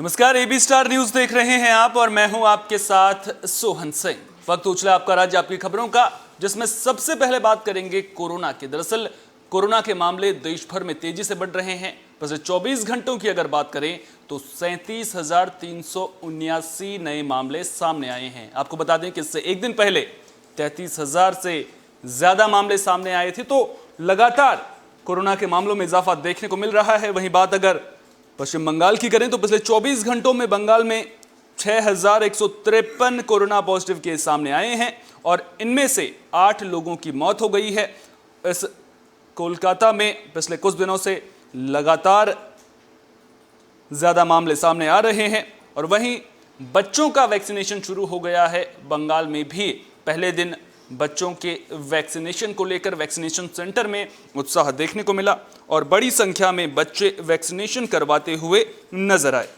नमस्कार, AB star news देख रहे हैं आप और मैं हूं आपके साथ सोहन सिंह। वक्त हो चला आपका राज्य आपकी खबरों का, जिसमें सबसे पहले बात करेंगे कोरोना की। दरअसल कोरोना के मामले देश भर में तेजी से बढ़ रहे हैं। पिछले 24 घंटों की अगर बात करें तो 37,379 नए मामले सामने आए हैं। आपको बता दें कि इससे एक दिन पहले 33,000 से ज्यादा मामले सामने आए थे। तो लगातार कोरोना के मामलों में इजाफा देखने को मिल रहा है। वहीं बात अगर पश्चिम बंगाल की करें तो पिछले 24 घंटों में बंगाल में 6,153 कोरोना पॉजिटिव केस सामने आए हैं और इनमें से 8 लोगों की मौत हो गई है। इस कोलकाता में पिछले कुछ दिनों से लगातार ज्यादा मामले सामने आ रहे हैं और वहीं बच्चों का वैक्सीनेशन शुरू हो गया है। बंगाल में भी पहले दिन बच्चों के वैक्सीनेशन को लेकर वैक्सीनेशन सेंटर में उत्साह देखने को मिला और बड़ी संख्या में बच्चे वैक्सीनेशन करवाते हुए नजर आए।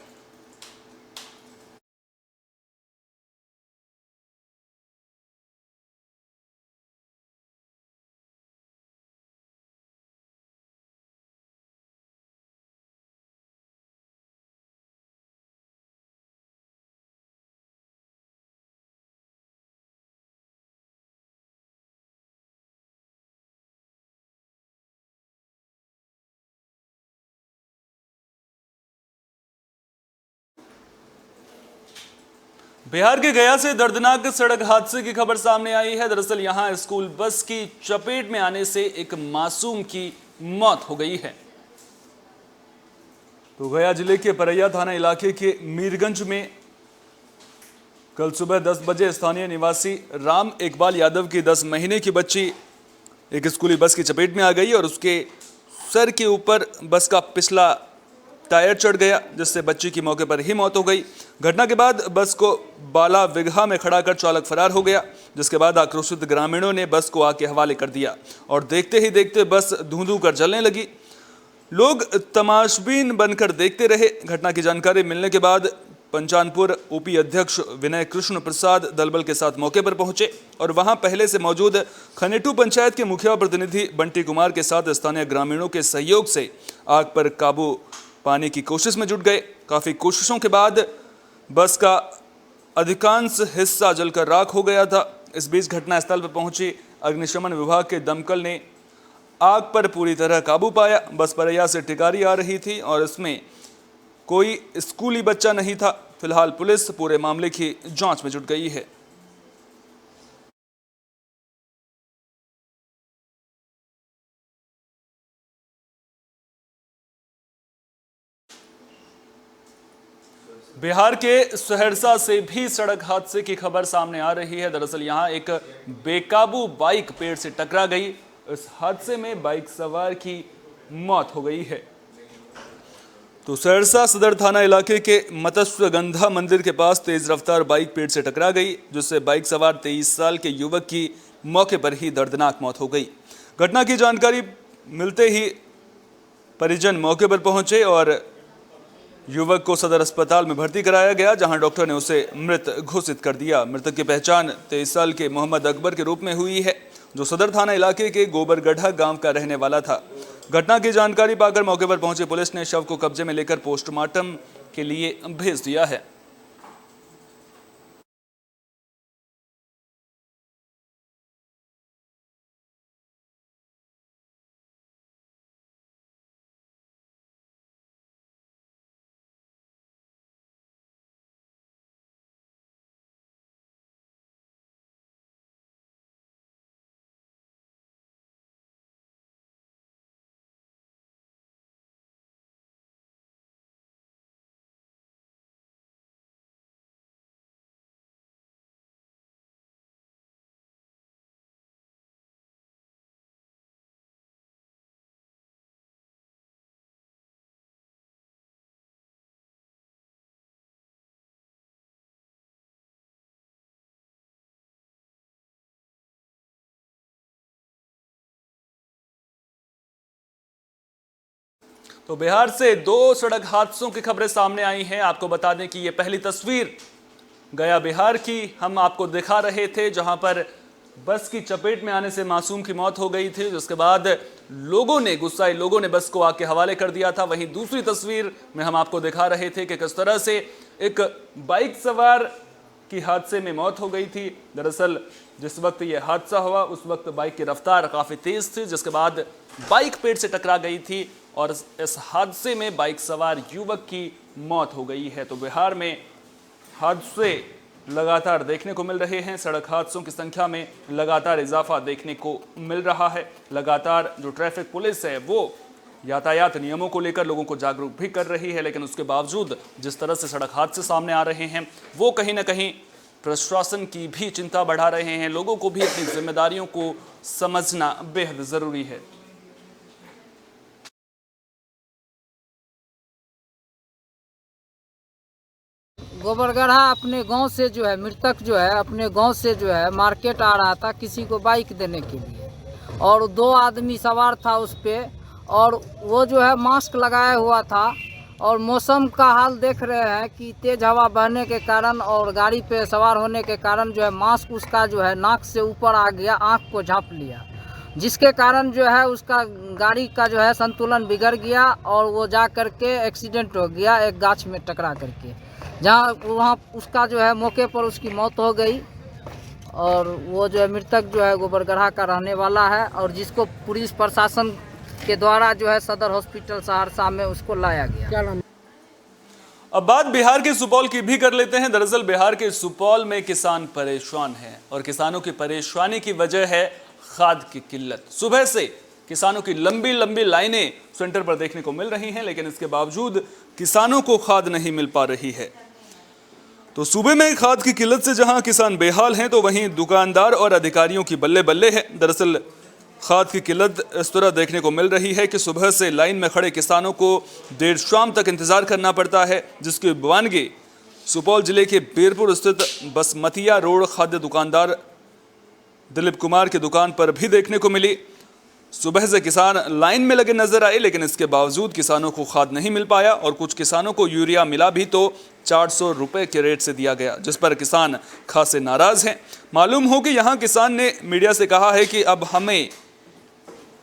बिहार के गया से दर्दनाक सड़क हादसे की खबर सामने आई है। दरअसल यहां स्कूल बस की चपेट में आने से एक मासूम की मौत हो गई है। तो गया जिले के परैया थाना इलाके के मीरगंज में कल सुबह 10 बजे स्थानीय निवासी राम इकबाल यादव की 10 महीने की बच्ची एक स्कूली बस की चपेट में आ गई और उसके सर के ऊपर बस का पिछला टायर चढ़ गया, जिससे बच्ची की मौके पर ही मौत हो गई। घटना के बाद बस को बाला विघा में खड़ा कर चालक फरार हो गया, जिसके बाद आक्रोशित ग्रामीणों ने बस को आग के हवाले कर दिया और देखते ही देखते बस धुंधु कर जलने लगी। लोग तमाशबीन बनकर देखते रहे। घटना की जानकारी मिलने के बाद पंचानपुर ओपी अध्यक्ष विनय कृष्ण प्रसाद दलबल के साथ मौके पर पहुंचे और वहां पहले से मौजूद खनेटू पंचायत के मुखिया प्रतिनिधि बंटी कुमार के साथ स्थानीय ग्रामीणों के सहयोग से आग पर काबू पाने की कोशिश में जुट गए। काफी कोशिशों के बाद बस का अधिकांश हिस्सा जलकर राख हो गया था। इस बीच घटनास्थल पर पहुंची अग्निशमन विभाग के दमकल ने आग पर पूरी तरह काबू पाया। बस परैया से टिकारी आ रही थी और इसमें कोई स्कूली बच्चा नहीं था। फिलहाल पुलिस पूरे मामले की जांच में जुट गई है। बिहार के सहरसा से भी सड़क हादसे की खबर सामने आ रही है। दरअसल यहां एक बेकाबू बाइक पेड़ से टकरा गई। इस हादसे में बाइक सवार की मौत हो गई है। तो सहरसा सदर थाना इलाके के मत्स्यगंधा मंदिर के पास तेज रफ्तार बाइक पेड़ से टकरा गई, जिससे बाइक सवार 23 साल के युवक की मौके पर ही दर्दनाक मौत हो गई। घटना की जानकारी मिलते ही परिजन मौके पर पहुंचे और युवक को सदर अस्पताल में भर्ती कराया गया, जहां डॉक्टर ने उसे मृत घोषित कर दिया। मृतक की पहचान 23 साल के मोहम्मद अकबर के रूप में हुई है, जो सदर थाना इलाके के गोबरगढ़ा गांव का रहने वाला था। घटना की जानकारी पाकर मौके पर पहुंची पुलिस ने शव को कब्जे में लेकर पोस्टमार्टम के लिए भेज दिया है। तो बिहार से 2 सड़क हादसों की खबरें सामने आई हैं। आपको बता दें कि ये पहली तस्वीर गया बिहार की हम आपको दिखा रहे थे, जहां पर बस की चपेट में आने से मासूम की मौत हो गई थी, जिसके बाद गुस्साए लोगों ने बस को आग के हवाले कर दिया था। वहीं दूसरी तस्वीर में हम आपको दिखा रहे थे कि किस तरह से एक बाइक सवार की हादसे में मौत हो गई थी। दरअसल जिस वक्त यह हादसा हुआ उस वक्त बाइक की रफ्तार काफ़ी तेज थी, जिसके बाद बाइक पेड़ से टकरा गई थी और इस हादसे में बाइक सवार युवक की मौत हो गई है। तो बिहार में हादसे लगातार देखने को मिल रहे हैं। सड़क हादसों की संख्या में लगातार इजाफा देखने को मिल रहा है। लगातार जो ट्रैफिक पुलिस है वो यातायात नियमों को लेकर लोगों को जागरूक भी कर रही है, लेकिन उसके बावजूद जिस तरह से सड़क हादसे सामने आ रहे हैं वो कहीं ना कहीं प्रशासन की भी चिंता बढ़ा रहे हैं। लोगों को भी अपनी जिम्मेदारियों को समझना बेहद जरूरी है। गोबरगढ़ा अपने गांव से जो है मृतक जो है अपने गांव से जो है मार्केट आ रहा था किसी को बाइक देने के लिए, और 2 आदमी सवार था उस पे, और वो जो है मास्क लगाया हुआ था। और मौसम का हाल देख रहे हैं कि तेज हवा बहने के कारण और गाड़ी पे सवार होने के कारण जो है मास्क उसका जो है नाक से ऊपर आ गया, आँख को झाँप लिया, जिसके कारण जो है उसका गाड़ी का जो है संतुलन बिगड़ गया और वो जा करके एक्सीडेंट हो गया एक गाछ में टकरा करके, जहाँ वहाँ उसका जो है मौके पर उसकी मौत हो गई। और वो जो है मृतक जो है गोबरगढ़ा का रहने वाला है, और जिसको पुलिस प्रशासन के द्वारा जो है सदर हॉस्पिटल सहरसा में उसको लाया गया। अब बात बिहार के सुपौल की भी कर लेते हैं। दरअसल बिहार के सुपौल में किसान परेशान हैं और किसानों की परेशानी की वजह है खाद की किल्लत। सुबह से किसानों की लंबी लंबी लाइनें सेंटर पर देखने को मिल रही हैं, लेकिन इसके बावजूद किसानों को खाद नहीं मिल पा रही है। तो सूबे में खाद की किल्लत से जहां किसान बेहाल हैं, तो वहीं दुकानदार और अधिकारियों की बल्ले बल्ले है। दरअसल खाद की किल्लत इस तरह देखने को मिल रही है कि सुबह से लाइन में खड़े किसानों को देर शाम तक इंतजार करना पड़ता है, जिसकी बवानगी सुपौल जिले के बीरपुर स्थित बसमतिया रोड खाद्य दुकानदार दिलीप कुमार की दुकान पर भी देखने को मिली। सुबह से किसान लाइन में लगे नजर आए, लेकिन इसके बावजूद किसानों को खाद नहीं मिल पाया और कुछ किसानों को यूरिया मिला भी तो 400 रुपए के रेट से दिया गया, जिस पर किसान खासे नाराज हैं। मालूम हो कि यहाँ किसान ने मीडिया से कहा है कि अब हमें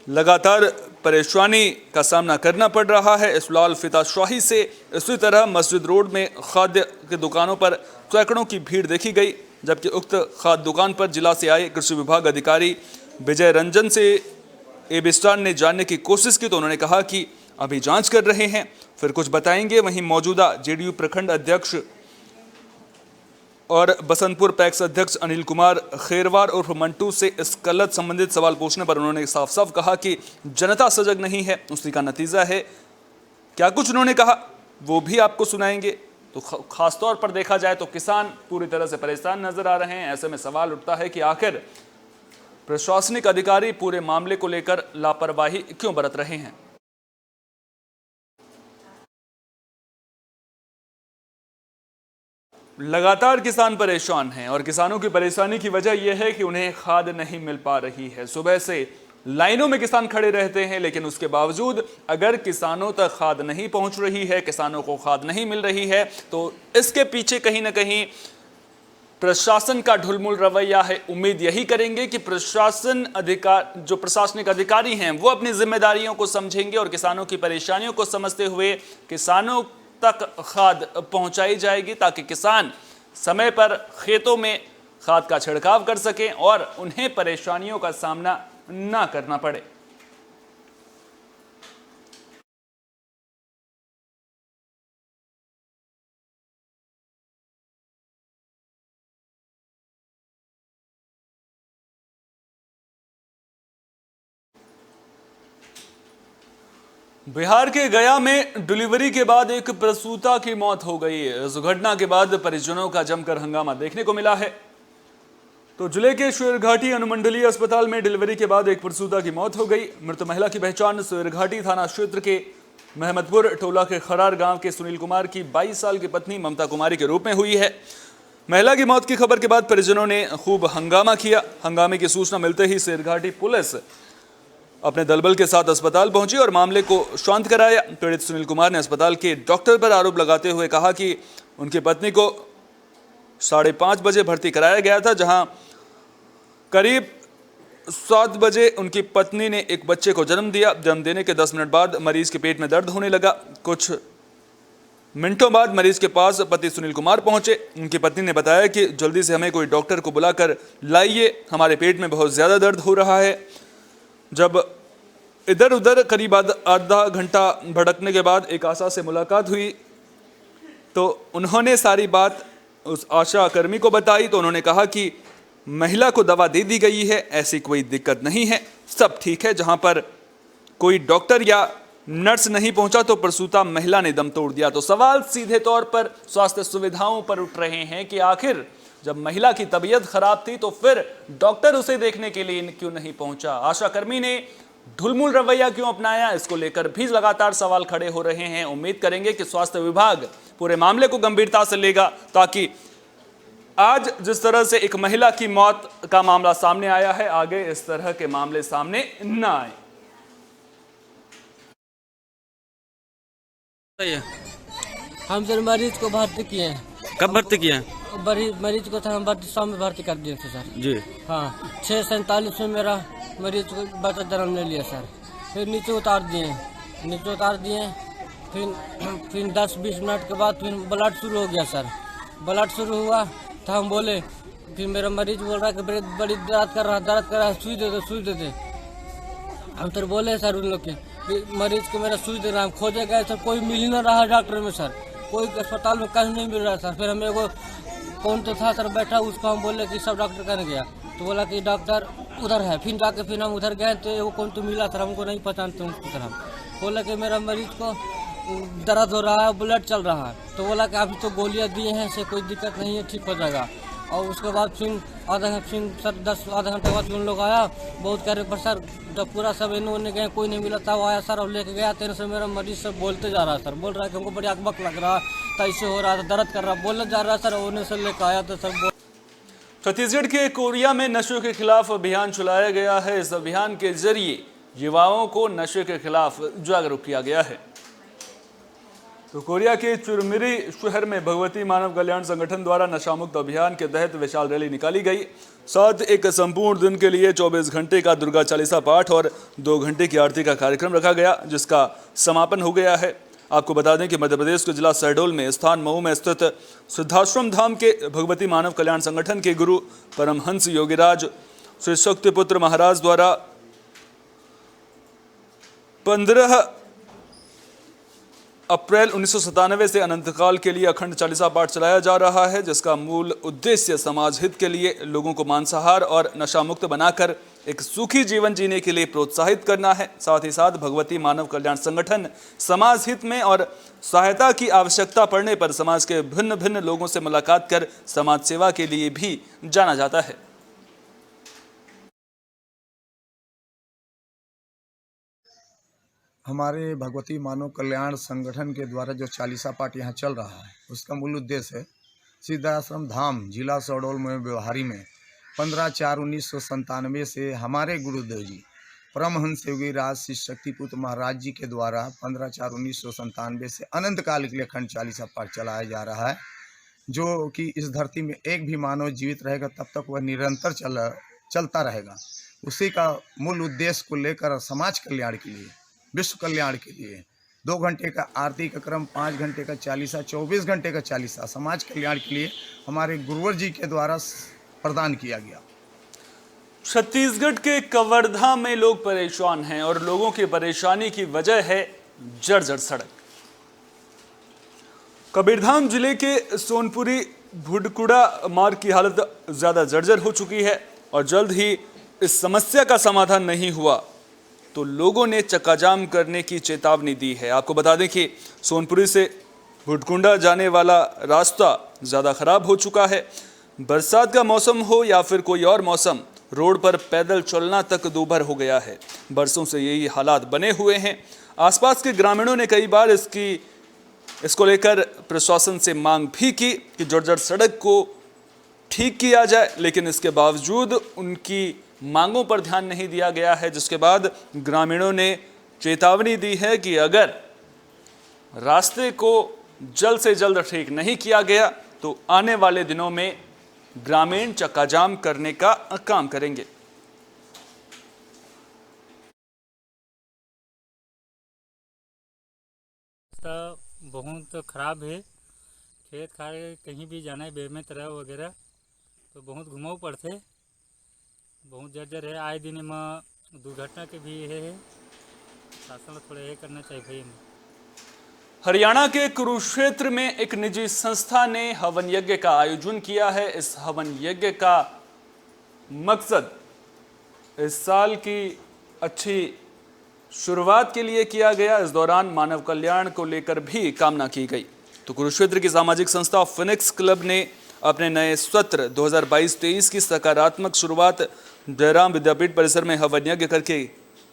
लगातार परेशानी का सामना करना पड़ रहा है। इस लाल फिताशाही से इसी तरह मस्जिद रोड में खाद्य की दुकानों पर सैकड़ों की भीड़ देखी गई, जबकि उक्त खाद्य दुकान पर जिला से आए कृषि विभाग अधिकारी विजय रंजन से एबी स्टार ने जानने की कोशिश की तो उन्होंने कहा कि अभी जांच कर रहे हैं, फिर कुछ बताएंगे। वहीं मौजूदा जेडीयू प्रखंड अध्यक्ष और बसंतपुर पैक्स अध्यक्ष अनिल कुमार खेरवार उर्फ मंटू से इस कल्लत संबंधित सवाल पूछने पर उन्होंने साफ साफ कहा कि जनता सजग नहीं है, उसी का नतीजा है। क्या कुछ उन्होंने कहा वो भी आपको सुनाएंगे। तो खासतौर पर देखा जाए तो किसान पूरी तरह से परेशान नजर आ रहे हैं। ऐसे में सवाल उठता है कि आखिर प्रशासनिक अधिकारी पूरे मामले को लेकर लापरवाही क्यों बरत रहे हैं। लगातार किसान परेशान हैं और किसानों की परेशानी की वजह यह है कि उन्हें खाद नहीं मिल पा रही है। सुबह से लाइनों में किसान खड़े रहते हैं, लेकिन उसके बावजूद अगर किसानों तक खाद नहीं पहुंच रही है, किसानों को खाद नहीं मिल रही है, तो इसके पीछे कहीं ना कहीं प्रशासन का ढुलमुल रवैया है। उम्मीद यही करेंगे कि जो प्रशासनिक अधिकारी हैं वो अपनी जिम्मेदारियों को समझेंगे और किसानों की परेशानियों को समझते हुए किसानों तक खाद पहुंचाई जाएगी, ताकि किसान समय पर खेतों में खाद का छिड़काव कर सकें और उन्हें परेशानियों का सामना ना करना पड़े। बिहार के गया में डिलीवरी के बाद एक प्रसूता की मौत हो गई। इस घटना के बाद परिजनों का जमकर हंगामा देखने को मिला है। तो जिले के शेरघाटी अनुमंडलीय अस्पताल में डिलीवरी के बाद एक प्रसूता की मौत हो गई। मृत महिला की पहचान शेरघाटी थाना क्षेत्र के महमदपुर टोला के खरार गांव के सुनील कुमार की 22 साल की पत्नी ममता कुमारी के रूप में हुई है। महिला की मौत की खबर के बाद परिजनों ने खूब हंगामा किया। हंगामे की सूचना मिलते ही शेरघाटी पुलिस अपने दलबल के साथ अस्पताल पहुंची और मामले को शांत कराया। पीड़ित सुनील कुमार ने अस्पताल के डॉक्टर पर आरोप लगाते हुए कहा कि उनकी पत्नी को 5:30 बजे भर्ती कराया गया था, जहां करीब 7 बजे उनकी पत्नी ने एक बच्चे को जन्म दिया। जन्म देने के 10 मिनट बाद मरीज के पेट में दर्द होने लगा। कुछ मिनटों बाद मरीज के पास पति सुनील कुमार पहुंचे। उनकी पत्नी ने बताया कि जल्दी से हमें कोई डॉक्टर को बुलाकर लाइए, हमारे पेट में बहुत ज़्यादा दर्द हो रहा है। जब इधर उधर करीब आधा घंटा भटकने के बाद एक आशा से मुलाकात हुई तो उन्होंने सारी बात उस आशा कर्मी को बताई। तो उन्होंने कहा कि महिला को दवा दे दी गई है, ऐसी कोई दिक्कत नहीं है, सब ठीक है। जहां पर कोई डॉक्टर या नर्स नहीं पहुंचा तो प्रसूता महिला ने दम तोड़ दिया। तो सवाल सीधे तौर पर स्वास्थ्य सुविधाओं पर उठ रहे हैं कि आखिर जब महिला की तबीयत खराब थी तो फिर डॉक्टर उसे देखने के लिए क्यों नहीं पहुंचा? आशा कर्मी ने ढुलमुल रवैया क्यों अपनाया? इसको लेकर भी लगातार सवाल खड़े हो रहे हैं। उम्मीद करेंगे कि स्वास्थ्य विभाग पूरे मामले को गंभीरता से लेगा ताकि आज जिस तरह से एक महिला की मौत का मामला सामने आया है, आगे इस तरह के मामले सामने न आए। हम सर मरीज को भर्ती किए हैं। कब भर्ती किए हैं? मरीज को था हम शाम में भर्ती कर दिए थे सर जी। हाँ, 6:47 में मेरा मरीज को बच्चा जन्म ले लिया सर। फिर नीचे उतार दिए, फिर 10-20 मिनट के बाद फिर ब्लड शुरू हो गया सर। ब्लड शुरू हुआ तो हम बोले, फिर मेरा मरीज बोल रहा है कि बड़ी दर्द कर रहा है, सुई दे दे। हम तो बोले सर उन लोग के मरीज को मेरा सुई दे रहा है। हम खोजे गए सर, कोई मिल ही ना रहा डॉक्टर में सर, कोई अस्पताल में कहीं नहीं मिल रहा सर। फिर हमें वो कौन तो था सर बैठा, उसको हम बोले कि सब डॉक्टर कहने गया तो बोला कि डॉक्टर उधर है। फिर हम उधर गए तो वो कौन तो मिला सर, हमको नहीं पहचानते उसकी तरह। बोला कि मेरा मरीज को दर्द हो रहा है, ब्लड चल रहा है। तो बोला कि अभी तो गोलियां दिए हैं, इससे कोई दिक्कत नहीं है, ठीक हो जाएगा। और उसके बाद फिर आधा घंटे बाद उन लोग आया, बहुत कह रहे पर सर जब पूरा सब इन्होंने गए कोई नहीं मिला था, वो आया सर और लेके गया। तेरे से मेरा मरीज सब बोलते जा रहा है सर, बोल रहा है कि हमको बड़ी अकबक लग रहा था, ऐसे हो रहा था, दर्द कर रहा, बोलने जा रहा है सर। उन्हें से लेकर आया तो सर। छत्तीसगढ़ के कोरिया में नशे के खिलाफ अभियान चलाया गया है। इस अभियान के जरिए युवाओं को नशे के खिलाफ जागरूक किया गया है। तो कोरिया के चुरमिरी शहर में भगवती मानव कल्याण संगठन द्वारा नशामुक्त अभियान के तहत विशाल रैली निकाली गई। साथ एक संपूर्ण दिन के लिए 24 घंटे का दुर्गा चालीसा पाठ और 2 घंटे की आरती का कार्यक्रम रखा गया, जिसका समापन हो गया है। आपको बता दें कि मध्य प्रदेश के जिला शहडोल में स्थान मऊ में स्थित सिद्धाश्रम धाम के भगवती मानव कल्याण संगठन के गुरु परमहंस योगीराज श्री शक्तिपुत्र महाराज द्वारा 15 अप्रैल 1997 से अनंतकाल के लिए अखंड चालीसा पाठ चलाया जा रहा है, जिसका मूल उद्देश्य समाज हित के लिए लोगों को मांसाहार और नशा मुक्त बनाकर एक सुखी जीवन जीने के लिए प्रोत्साहित करना है। साथ ही साथ भगवती मानव कल्याण संगठन समाज हित में और सहायता की आवश्यकता पड़ने पर समाज के भिन्न भिन्न लोगों से मुलाकात कर समाज सेवा के लिए भी जाना जाता है। हमारे भगवती मानव कल्याण संगठन के द्वारा जो चालीसा पाठ यहाँ चल रहा है, उसका मूल उद्देश्य है सिद्धाश्रम धाम जिला शहडोल में व्यवहारी में 15/4/1997 से हमारे गुरुदेव जी परमहंस योगीराज श्री शक्तिपुत्र महाराज जी के द्वारा 15/4/1997 से अनंत काल के लिए अखंड चालीसा पाठ चलाया जा रहा है, जो कि इस धरती में एक भी मानव जीवित रहेगा तब तक वह निरंतर चलता रहेगा। उसी का मूल उद्देश्य को लेकर समाज कल्याण के लिए, विश्व कल्याण के लिए 2 घंटे का आरती का क्रम, 5 घंटे का चालीसा, 24 घंटे का चालीसा समाज कल्याण के लिए हमारे गुरुवर जी के द्वारा प्रदान किया गया। छत्तीसगढ़ के कवर्धा में लोग परेशान हैं और लोगों की परेशानी की वजह है जर्जर सड़क। कबीरधाम जिले के सोनपुरी भुडकुड़ा मार्ग की हालत ज्यादा जर्जर हो चुकी है और जल्द ही इस समस्या का समाधान नहीं हुआ तो लोगों ने चक्काजाम करने की चेतावनी दी है। आपको बता दें कि सोनपुरी से भुडकुंडा जाने वाला रास्ता ज़्यादा खराब हो चुका है। बरसात का मौसम हो या फिर कोई और मौसम, रोड पर पैदल चलना तक दूभर हो गया है। बरसों से यही हालात बने हुए हैं। आसपास के ग्रामीणों ने कई बार इसको लेकर प्रशासन से मांग भी की कि जर्जर सड़क को ठीक किया जाए, लेकिन इसके बावजूद उनकी मांगों पर ध्यान नहीं दिया गया है, जिसके बाद ग्रामीणों ने चेतावनी दी है कि अगर रास्ते को जल्द से जल्द ठीक नहीं किया गया तो आने वाले दिनों में ग्रामीण चक्काजाम करने का काम करेंगे। बहुत खराब है, खेत खाए कहीं भी जाना है बेर में तरह वगैरह तो बहुत घुमाऊ पड़ते, बहुत जर्जर है। आए दिन में दुर्घटना के भी है, शासन थोड़ा ये करना चाहिए भाई। हरियाणा के कुरुक्षेत्र में एक निजी संस्था ने हवन यज्ञ का आयोजन किया है। इस हवन यज्ञ का मकसद इस साल की अच्छी शुरुआत के लिए किया गया। इस दौरान मानव कल्याण को लेकर भी कामना की गई। तो कुरुक्षेत्र की सामाजिक संस्था फिनिक्स क्लब ने अपने नए सत्र 2022-23 की सकारात्मक शुरुआत जयराम विद्यापीठ परिसर में हवन यज्ञ करके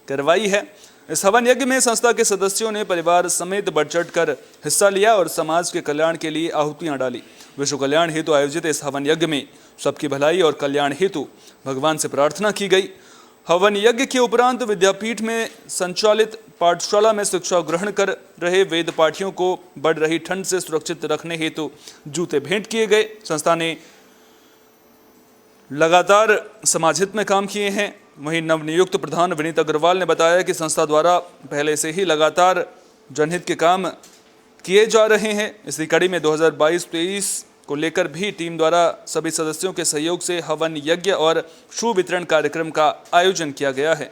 करवाई है। इस हवन यज्ञ में संस्था के सदस्यों ने परिवार समेत बढ़ चढ़ कर हिस्सा लिया और समाज के कल्याण के लिए आहुतियां डाली। विश्व कल्याण हेतु आयोजित इस हवन यज्ञ में सबकी भलाई और कल्याण हेतु भगवान से प्रार्थना की गई। हवन यज्ञ के उपरांत विद्यापीठ में संचालित पाठशाला में शिक्षा ग्रहण कर रहे वेद पाठियों को बढ़ रही ठंड से सुरक्षित रखने हेतु जूते भेंट किए गए। संस्था ने लगातार समाज हित में काम किए हैं। वहीं नवनियुक्त प्रधान विनीत अग्रवाल ने बताया कि संस्था द्वारा पहले से ही लगातार जनहित के काम किए जा रहे हैं। इसी कड़ी में 2022-23 को लेकर भी टीम द्वारा सभी सदस्यों के सहयोग से हवन यज्ञ और शू वितरण कार्यक्रम का आयोजन किया गया है।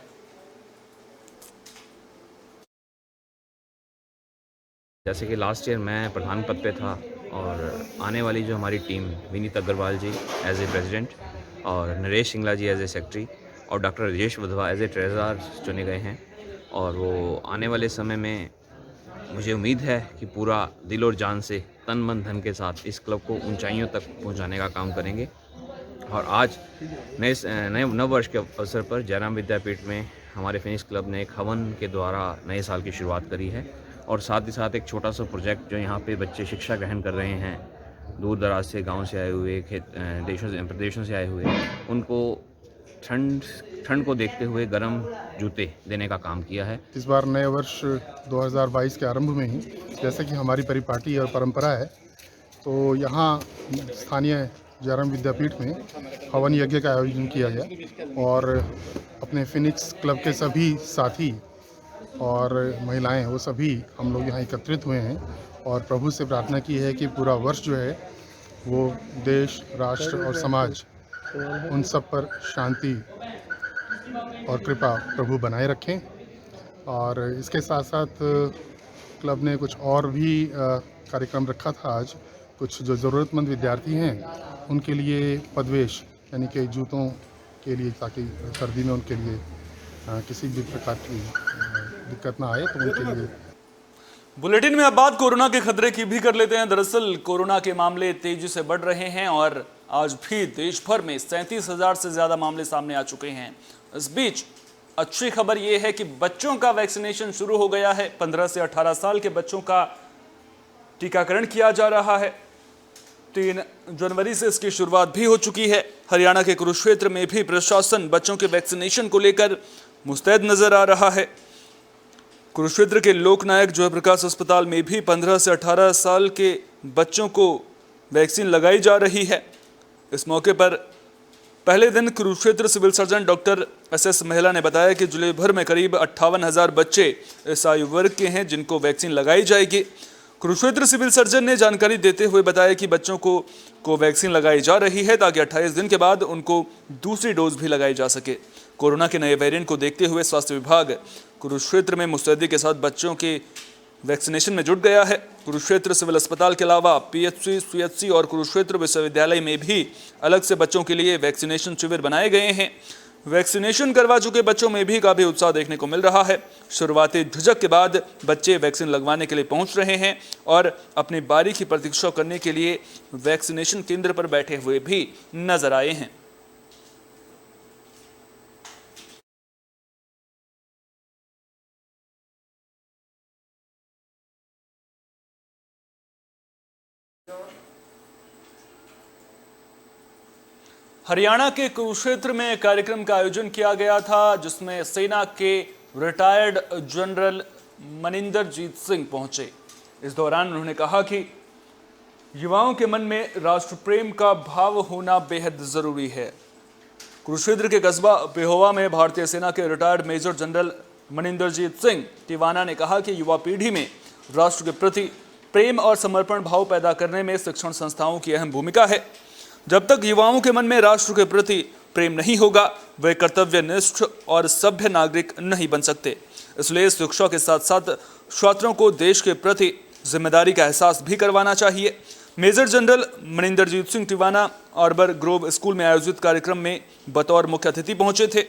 जैसे कि लास्ट ईयर मैं प्रधान पद पे था और आने वाली जो हमारी team Vineet Agarwal ji as a president और Naresh Singla ji as a secretary और doctor Rajesh Wadhwa as a treasurer चुने गए हैं और वो आने वाले समय में मुझे उम्मीद है कि पूरा दिल और जान से तन मन धन के साथ इस क्लब को ऊंचाइयों तक पहुंचाने का काम करेंगे। और आज नए नव वर्ष के अवसर पर जयराम विद्यापीठ में हमारे फिनिक्स क्लब ने एक हवन के द्वारा नए साल की शुरुआत करी है और साथ ही साथ एक छोटा सा प्रोजेक्ट जो यहाँ पे बच्चे शिक्षा ग्रहण कर रहे हैं, दूर दराज से गाँव से आए हुए प्रदेशों से आए हुए, उनको ठंड को देखते हुए गर्म जूते देने का काम किया है। इस बार नए वर्ष 2022 के आरंभ में ही जैसे कि हमारी परिपाटी और परंपरा है, तो यहाँ स्थानीय जयराम विद्यापीठ में हवन यज्ञ का आयोजन किया गया और अपने फिनिक्स क्लब के सभी साथी और महिलाएं वो सभी हम लोग यहाँ एकत्रित हुए हैं और प्रभु से प्रार्थना की है कि पूरा वर्ष जो है वो देश, राष्ट्र और समाज उन सब पर शांति और कृपा प्रभु बनाए रखें। और इसके साथ साथ क्लब ने कुछ और भी कार्यक्रम रखा था। आज कुछ जो ज़रूरतमंद विद्यार्थी हैं उनके लिए पदवेश यानी कि जूतों के लिए, ताकि सर्दी में उनके लिए किसी भी प्रकार की दिक्कत ना आए, तो उनके लिए। बुलेटिन में अब बात कोरोना के खतरे की भी कर लेते हैं। दरअसल कोरोना के मामले तेजी से बढ़ रहे हैं और आज भी देश भर में 37,000 से ज्यादा मामले सामने आ चुके हैं। इस बीच अच्छी खबर यह है कि बच्चों का वैक्सीनेशन शुरू हो गया है। 15 से 18 साल के बच्चों का टीकाकरण किया जा रहा है। 3 जनवरी से इसकी शुरुआत भी हो चुकी है। हरियाणा के कुरुक्षेत्र में भी प्रशासन बच्चों के वैक्सीनेशन को लेकर मुस्तैद नजर आ रहा है। कुरुक्षेत्र के लोकनायक जयप्रकाश अस्पताल में भी 15 से 18 साल के बच्चों को वैक्सीन लगाई जा रही है। इस मौके पर पहले दिन Kurukshetra civil surgeon doctor SS महिला ने बताया कि जिले भर में करीब 58,000 बच्चे इस आयु वर्ग के हैं जिनको वैक्सीन लगाई जाएगी। कुरुक्षेत्र सिविल सर्जन ने जानकारी देते हुए बताया कि बच्चों को वैक्सीन लगाई जा रही है ताकि 28 दिन के बाद उनको दूसरी डोज भी लगाई जा सके। कोरोना के नए वेरिएंट को देखते हुए स्वास्थ्य विभाग कुरुक्षेत्र में मुस्तैदी के साथ बच्चों के वैक्सीनेशन में जुट गया है। कुरुक्षेत्र सिविल अस्पताल के अलावा PHC, CHC और कुरुक्षेत्र विश्वविद्यालय में भी अलग से बच्चों के लिए वैक्सीनेशन शिविर बनाए गए हैं। वैक्सीनेशन करवा चुके बच्चों में भी काफी उत्साह देखने को मिल रहा है। शुरुआती झिझक के बाद बच्चे वैक्सीन लगवाने के लिए पहुंच रहे हैं और अपनी बारी की प्रतीक्षा करने के लिए वैक्सीनेशन केंद्र पर बैठे हुए भी नजर आए हैं। हरियाणा के कुरुक्षेत्र में एक कार्यक्रम का आयोजन किया गया था जिसमें सेना के रिटायर्ड जनरल मनिंदरजीत सिंह पहुंचे। इस दौरान उन्होंने कहा कि युवाओं के मन में राष्ट्र प्रेम का भाव होना बेहद जरूरी है। कुरुक्षेत्र के कस्बा पेहोवा में भारतीय सेना के retired major general Maninderjeet Singh Tiwana ने कहा कि युवा पीढ़ी में राष्ट्र के प्रति प्रेम और समर्पण भाव पैदा करने में शिक्षण संस्थाओं की अहम भूमिका है। जब तक युवाओं के मन में राष्ट्र के प्रति प्रेम नहीं होगा, वे कर्तव्यनिष्ठ और सभ्य नागरिक नहीं बन सकते। इसलिए शिक्षा के साथ साथ छात्रों को देश के प्रति जिम्मेदारी का एहसास भी करवाना चाहिए। Major general Maninderjeet Singh Tiwana Arbor Grove school में आयोजित कार्यक्रम में बतौर मुख्य अतिथि पहुंचे थे।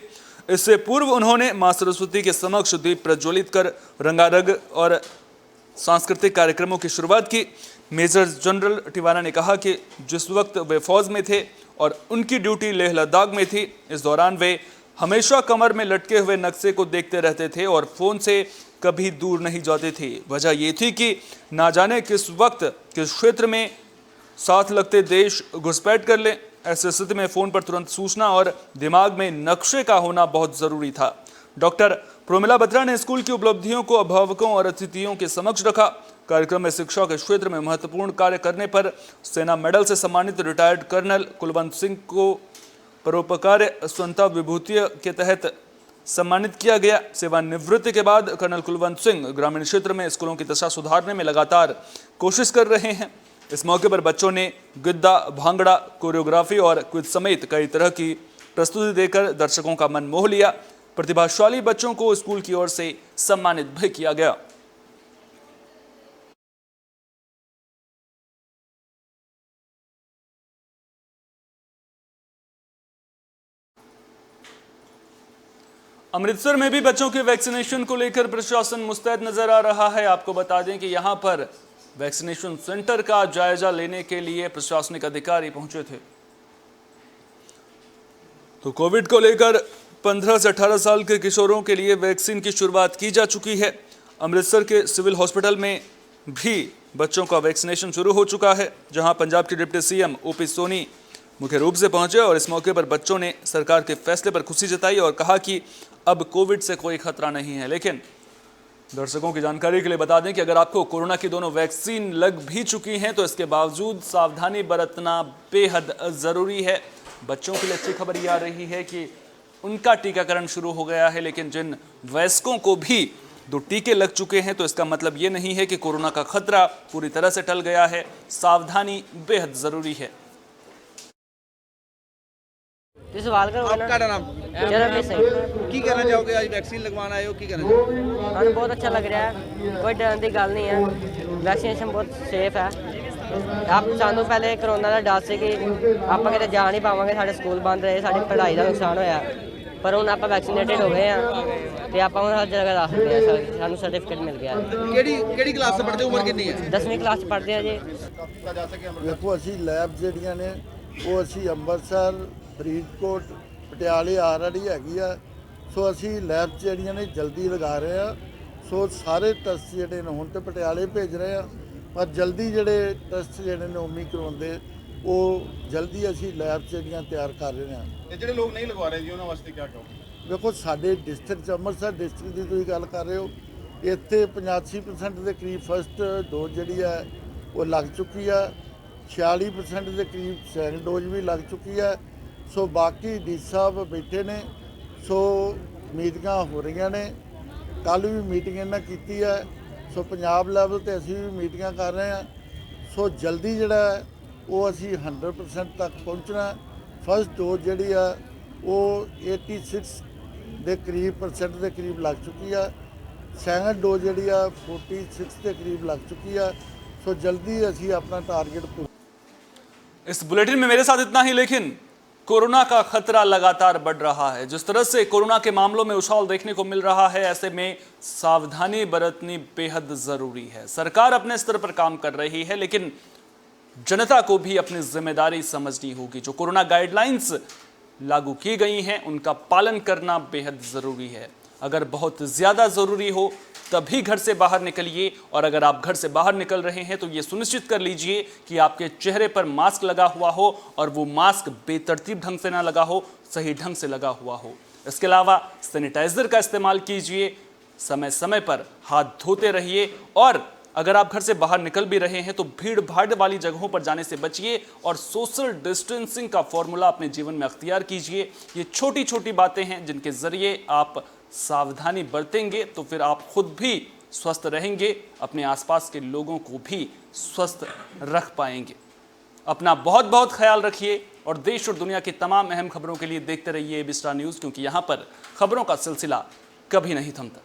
इससे पूर्व उन्होंने मां सरस्वती के समक्ष दीप प्रज्वलित कर रंगारंग और सांस्कृतिक कार्यक्रमों की शुरुआत की। मेजर जनरल टिवाना ने कहा कि जिस वक्त वे फौज में थे और उनकी ड्यूटी लेह लद्दाख में थी, इस दौरान वे हमेशा कमर में लटके हुए नक्शे को देखते रहते थे और फोन से कभी दूर नहीं जाते थे। वजह ये थी कि ना जाने किस वक्त किस क्षेत्र में साथ लगते देश घुसपैठ कर ले। ऐसे स्थिति में फोन पर तुरंत सूचना और दिमाग में नक्शे का होना बहुत जरूरी था। डॉक्टर प्रोमिला बत्रा ने स्कूल की उपलब्धियों को अभिभावकों और अतिथियों के समक्ष रखा। कार्यक्रम में शिक्षा के क्षेत्र में महत्वपूर्ण कार्य करने पर सेना मेडल से सम्मानित रिटायर्ड कर्नल कुलवंत सिंह को परोपकार स्वतंत्रता विभूति के तहत सम्मानित किया गया। सेवानिवृत्ति के बाद कर्नल कुलवंत सिंह ग्रामीण क्षेत्र में स्कूलों की दशा सुधारने में लगातार कोशिश कर रहे हैं। इस मौके पर बच्चों ने गिद्दा, भांगड़ा, कोरियोग्राफी और क्विज समेत कई तरह की प्रस्तुति देकर दर्शकों का मन मोह लिया। प्रतिभाशाली बच्चों को स्कूल की ओर से सम्मानित भी किया गया। अमृतसर में भी बच्चों के वैक्सीनेशन को लेकर प्रशासन मुस्तैद नजर आ रहा है। आपको बता दें कि यहां पर वैक्सीनेशन सेंटर का जायजा लेने के लिए प्रशासनिक अधिकारी पहुंचे थे। तो कोविड को लेकर 15 से 18 साल के किशोरों के लिए वैक्सीन की शुरुआत की जा चुकी है। अमृतसर के सिविल हॉस्पिटल में भी बच्चों का वैक्सीनेशन शुरू हो चुका है, जहां पंजाब के डिप्टी सीएम ओपी सोनी मुख्य रूप से पहुंचे और इस मौके पर बच्चों ने सरकार के फैसले पर खुशी जताई और कहा कि अब कोविड से कोई खतरा नहीं है। लेकिन दर्शकों की जानकारी के लिए बता दें कि अगर आपको कोरोना की दोनों वैक्सीन लग भी चुकी हैं तो इसके बावजूद सावधानी बरतना बेहद ज़रूरी है। बच्चों के लिए अच्छी खबर ये आ रही है कि उनका टीकाकरण शुरू हो गया है, लेकिन जिन वयस्कों को भी 2 टीके लग चुके हैं तो इसका मतलब ये नहीं है कि कोरोना का खतरा पूरी तरह से टल गया है। सावधानी बेहद ज़रूरी है। सवाल करो आपका नाम की कहना चाहोगे? आज वैक्सीन लगवाना आए हो, की कहना चाहोगे? हमें बहुत अच्छा लग रहा है, कोई डरने की गल नहीं है। वैक्सीनेशन बहुत सेफ है। आप सानू पहले कोरोना का डर से कि आप कितने जा नहीं पावांगे, साढ़े स्कूल बंद रहे, साड़ी पढ़ाई का नुकसान होया, पर हुण आप वैक्सीनेटेड हो गए हैं तो आप हर जगह जा सकते हैं। सानू सर्टिफिकेट मिल गया। ਕਿਹੜੀ ਕਲਾਸ 'ਚ ਪੜ੍ਹਦੇ ਹੋ? ਉਮਰ ਕਿੰਨੀ ਹੈ? 10वीं क्लास पढ़ते हैं जी। देखो ਅਸੀਂ ਲੈਬ ਜਿਹੜੀਆਂ ਨੇ ਉਹ ਅਸੀਂ ਅੰਮ੍ਰਿਤਸਰ, ਫਰੀਦਕੋਟ, ਪਟਿਆਲੇ ਆਲਰੇਡੀ ਹੈਗੀ ਆ। ਸੋ ਅਸੀਂ ਲੈਬ ਜਿਹੜੀਆਂ ਨੇ ਜਲਦੀ ਲਗਾ ਰਹੇ ਆ। ਸੋ ਸਾਰੇ ਟੈਸਟ ਜਿਹੜੇ ਨੇ ਹੁਣ ਤੇ ਪਟਿਆਲੇ ਭੇਜ ਰਹੇ ਆ, ਪਰ ਜਲਦੀ ਜਿਹੜੇ ਟੈਸਟ ਜਿਹੜੇ ਨੇ ਓਮਿਕਰੋਨ ਦੇ ਉਹ ਜਲਦੀ ਅਸੀਂ ਲੈਬ ਜਿਹੜੀਆਂ ਤਿਆਰ ਕਰ ਰਹੇ ਆ। ਤੇ ਜਿਹੜੇ ਲੋਕ ਨਹੀਂ ਲਗਵਾ ਰਹੇ ਜੀ ਉਹਨਾਂ ਵਾਸਤੇ ਕੀ ਕਹੋਗੇ? ਦੇਖੋ ਸਾਡੇ ਡਿਸਟ੍ਰਿਕਟ ਅੰਮ੍ਰਿਤਸਰ ਡਿਸਟ੍ਰਿਕਟ ਦੀ ਤੁਸੀਂ ਗੱਲ ਕਰ ਰਹੇ ਹੋ, ਇੱਥੇ 85% ਦੇ ਕਰੀਬ ਫਸਟ ਡੋਜ਼ ਜਿਹੜੀ ਹੈ ਉਹ ਲੱਗ ਚੁੱਕੀ ਆ। 46% ਦੇ ਕਰੀਬ ਸੈਕੰਡ ਡੋਜ਼ ਵੀ ਲੱਗ ਚੁੱਕੀ ਹੈ। ਸੋ ਬਾਕੀ ਡੀ ਸਾਹਿਬ ਬੈਠੇ ਨੇ, ਸੋ ਮੀਟਿੰਗਾਂ ਹੋ ਰਹੀਆਂ ਨੇ। ਕੱਲ੍ਹ ਵੀ ਮੀਟਿੰਗ ਇਹਨਾਂ ਕੀਤੀ ਹੈ। ਸੋ ਪੰਜਾਬ ਲੈਵਲ 'ਤੇ ਅਸੀਂ ਵੀ ਮੀਟਿੰਗਾਂ ਕਰ ਰਹੇ ਹਾਂ। ਸੋ ਜਲਦੀ ਜਿਹੜਾ ਉਹ ਅਸੀਂ 100% ਤੱਕ ਪਹੁੰਚਣਾ। ਫਸਟ ਡੋਜ਼ ਜਿਹੜੀ ਆ ਉਹ 86 ਦੇ ਕਰੀਬ ਦੇ ਕਰੀਬ ਲੱਗ ਚੁੱਕੀ ਆ। ਸੈਕੰਡ ਡੋਜ਼ ਜਿਹੜੀ ਆ 46 ਦੇ ਕਰੀਬ ਲੱਗ ਚੁੱਕੀ ਆ। ਸੋ ਜਲਦੀ ਅਸੀਂ ਆਪਣਾ टारगेट पूरा। इस बुलेटिन में मेरे साथ इतना ही, लेकिन कोरोना का खतरा लगातार बढ़ रहा है। जिस तरह से कोरोना के मामलों में उछाल देखने को मिल रहा है, ऐसे में सावधानी बरतनी बेहद जरूरी है। सरकार अपने स्तर पर काम कर रही है, लेकिन जनता को भी अपनी जिम्मेदारी समझनी होगी। जो कोरोना गाइडलाइंस लागू की गई हैं उनका पालन करना बेहद ज़रूरी है। अगर बहुत ज़्यादा ज़रूरी हो तभी घर से बाहर निकलिए, और अगर आप घर से बाहर निकल रहे हैं तो ये सुनिश्चित कर लीजिए कि आपके चेहरे पर मास्क लगा हुआ हो और वो मास्क बेतरतीब ढंग से ना लगा हो, सही ढंग से लगा हुआ हो। इसके अलावा सैनिटाइज़र का इस्तेमाल कीजिए, समय समय पर हाथ धोते रहिए और अगर आप घर से बाहर निकल भी रहे हैं तो भीड़ भाड़ वाली जगहों पर जाने से बचिए और सोशल डिस्टेंसिंग का फॉर्मूला अपने जीवन में अख्तियार कीजिए। ये छोटी छोटी बातें हैं जिनके जरिए आप सावधानी बरतेंगे तो फिर आप खुद भी स्वस्थ रहेंगे, अपने आसपास के लोगों को भी स्वस्थ रख पाएंगे। अपना बहुत बहुत ख्याल रखिए और देश और दुनिया की तमाम अहम खबरों के लिए देखते रहिए एबी स्टार न्यूज़, क्योंकि यहाँ पर खबरों का सिलसिला कभी नहीं थमता।